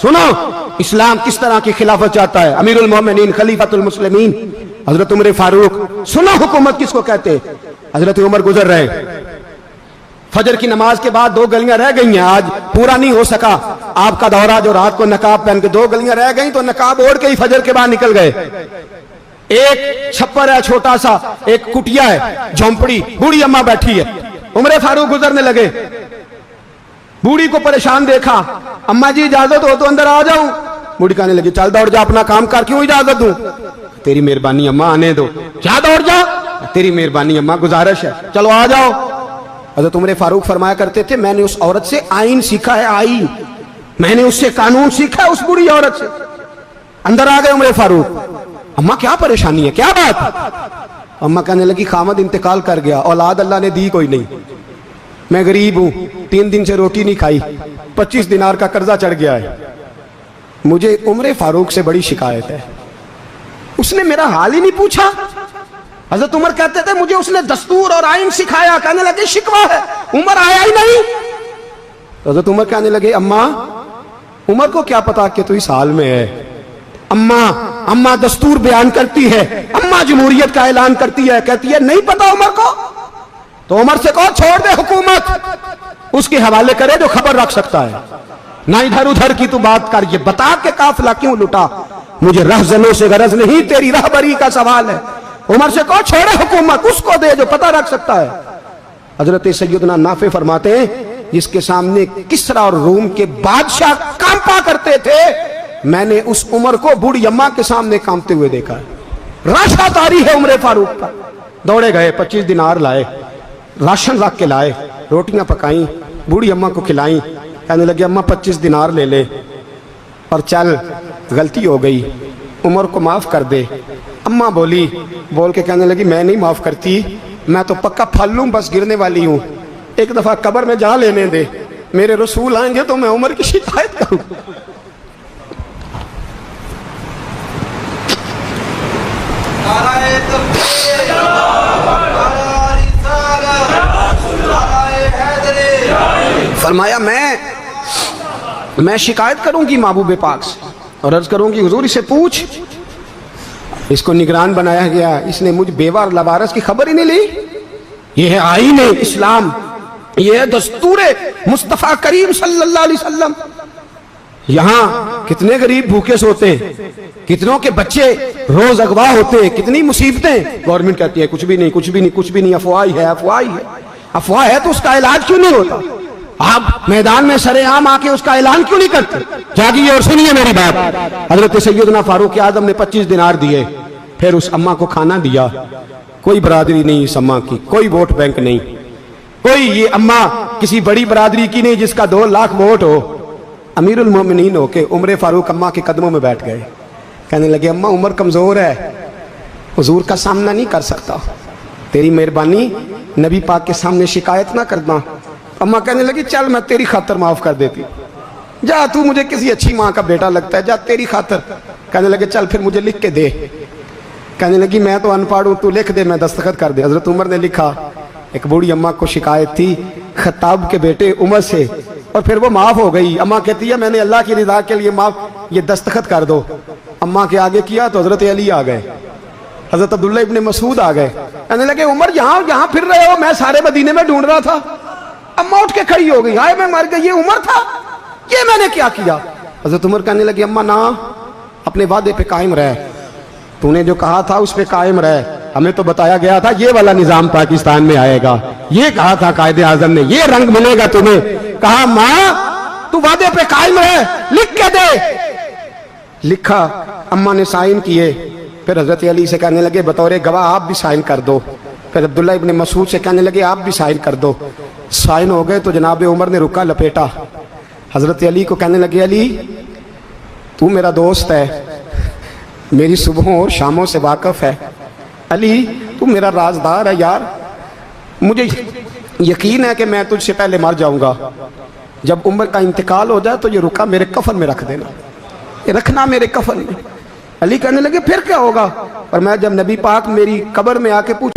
سنو اسلام کس طرح کی خلافت چاہتا ہے. امیر المومنین خلیفۃ المسلمین حضرت عمر فاروق. سنو حکومت کس کو کہتے. حضرت عمر گزر رہے, فجر کی نماز کے بعد 2 گلیاں رہ گئی ہیں, آج پورا نہیں ہو سکا آپ کا دورہ, جو رات کو نقاب پہن کے 2 گلیاں رہ گئیں تو نقاب اوڑھ کے ہی فجر کے بعد نکل گئے. ایک چھپر ہے چھوٹا سا, ایک کٹیا ہے, جھونپڑی, بوڑھی اماں بیٹھی ہے. عمر فاروق گزرنے لگے, بوڑھی کو پریشان دیکھا, اماں جی اجازت ہو تو اندر آ جاؤں. بوڑھی کہنے لگی چل دوڑ جا, اپنا کام کر, کیوں اجازت دوں. تیری مہربانی اماں آنے دو. کیا دوڑ جا, تیری مہربانی اماں گزارش ہے, چلو آ جاؤ. حضرت عمر فاروق فرمایا کرتے تھے میں نے اس عورت سے آئین سیکھا ہے, آئین, میں نے اس سے قانون سیکھا ہے, اس بوڑھی عورت سے. اندر آ گئے عمر فاروق. اماں کیا پریشانی ہے, کیا بات. اماں کہنے لگی خامد انتقال کر گیا, اولاد اللہ نے دی کوئی نہیں, میں غریب ہوں, 3 دن سے روٹی نہیں کھائی, 25 دینار کا قرضہ چڑھ گیا ہے, مجھے عمر فاروق سے بڑی شکایت ہے, اس نے میرا حال ہی نہیں پوچھا. حضرت عمر کہتے تھے مجھے اس نے دستور اور آئین سکھایا. کہنے لگے شکوہ ہے, عمر آیا ہی نہیں. حضرت عمر کہنے لگے اماں, عمر کو کیا پتا کہ تو اس حال میں ہے. اماں دستور بیان کرتی ہے, اماں جمہوریت کا اعلان کرتی ہے, کہتی ہے نہیں پتا عمر کو. تو عمر سے کہو چھوڑ دے حکومت, اس کے حوالے کرے جو خبر رکھ سکتا ہے, نہ ادھر ادھر کی تو بات کر, یہ بتا کہ قافلہ کیوں لٹا. مجھے رہزنوں سے غرض نہیں, تیری رہبری کا سوال ہے. عمر سے کہو چھوڑے حکومت, اس کو دے جو پتہ رکھ سکتا ہے. حضرت سیدنا نافع فرماتے ہیں جس کے سامنے کسرا اور روم کے بادشاہ کانپا کرتے تھے, میں نے اس عمر کو بوڑھی اماں کے سامنے کانپتے ہوئے دیکھا ہے. راشا تاری ہے عمر فاروق کا. دوڑے گئے, 25 دینار لائے, راشن رکھ کے لائے, روٹیاں پکائیں, بوڑھی اماں کو کھلائیں. کہنے لگے اماں 25 دینار لے لے اور چل, غلطی ہو گئی, عمر کو معاف کر دے. اماں بولی, بول کے کہنے لگی میں نہیں معاف کرتی, میں تو پکا پھل لوں, بس گرنے والی ہوں, ایک دفعہ قبر میں جا لینے دے, میرے رسول آئیں گے تو میں عمر کی شکایت کروں. فرمایا میں شکایت کروں گی محبوب پاک سے اور عرض کروں گی حضور اسے پوچھ, اس کو نگران بنایا گیا, اس نے مجھ بیوہ اور لوارث کی خبر ہی نہیں لی. یہ ہے آئین اسلام, یہ ہے دستور مصطفیٰ کریم صلی اللہ علیہ وسلم. یہاں کتنے غریب بھوکے سوتے ہیں, کتنوں کے بچے روز اغوا ہوتے ہیں, کتنی مصیبتیں. گورنمنٹ کہتی ہے کچھ بھی نہیں, کچھ بھی نہیں, کچھ بھی نہیں, افواہ ہے, افواہ ہے. افواہ ہے تو اس کا علاج کیوں نہیں ہوتا. آپ میدان میں سرے عام آ کے اس کا اعلان کیوں نہیں کرتے. جاگیے اور سنیے میری بات. حضرت سیدنا فاروق اعظم نے 25 دینار دیے, پھر اس اماں کو کھانا دیا. کوئی برادری نہیں اس اماں کی, کوئی ووٹ بینک نہیں, کوئی یہ اماں کسی بڑی برادری کی نہیں جس کا 2 لاکھ ووٹ ہو. امیر المومنین ہو کے عمر فاروق اماں کے قدموں میں بیٹھ گئے. کہنے لگے اماں عمر کمزور ہے, حضور کا سامنا نہیں کر سکتا, تیری مہربانی نبی پاک کے سامنے شکایت نہ کرنا. اماں کہنے لگی چل میں تیری خاطر معاف کر دیتی, جا تو مجھے کسی اچھی ماں کا بیٹا لگتا ہے, جا تیری خاطر. کہنے لگے چل پھر مجھے لکھ کے دے. کہنے لگی میں تو ان پڑھ ہوں, تو لکھ دے, میں دستخط کر دے. حضرت عمر نے لکھا. ایک بوڑھی اماں کو شکایت تھی خطاب کے بیٹے عمر سے, اور پھر وہ معاف ہو گئی. اماں کہتی ہے میں نے اللہ کی رضا کے لیے معاف, یہ دستخط کر دو. اماں کے آگے کیا تو حضرت علی آ گئے, حضرت عبداللہ ابن مسعود آ گئے. کہنے لگے عمر یہاں پھر رہے ہو, میں سارے مدینے میں ڈھونڈ رہا تھا. اماں اٹھ کے کھڑی ہو گئی, ہائے میں مر گئی, یہ عمر تھا, یہ میں نے کیا کیا. حضرت عمر کہنے لگے اماں نہ, اپنے وعدے پہ قائم رہ, تو نے جو کہا تھا اس پہ قائم رہ. ہمیں تو بتایا گیا تھا یہ والا نظام پاکستان میں آئے گا, یہ کہا تھا قائد اعظم نے, یہ رنگ ملے گا تمہیں. کہا ماں تو وعدے پہ قائم رہ, لکھ کے دے. لکھا, اماں نے سائن کیے. پھر حضرت علی سے کہنے لگے بطور گواہ آپ بھی سائن کر دو. پھر عبداللہ ابن مسعود سے کہنے لگے آپ بھی سائن کر دو. سائن ہو گئے تو جناب عمر نے رکا لپیٹا. حضرت علی کو کہنے لگے علی تو میرا دوست ہے, میری صبحوں اور شاموں سے واقف ہے. علی تو میرا رازدار ہے یار, مجھے یقین ہے کہ میں تجھ سے پہلے مر جاؤں گا. جب عمر کا انتقال ہو جائے تو یہ رکا میرے کفن میں رکھ دینا, یہ رکھنا میرے کفن میں. علی کہنے لگے پھر کیا ہوگا. اور میں جب نبی پاک میری قبر میں آ کے پوچھ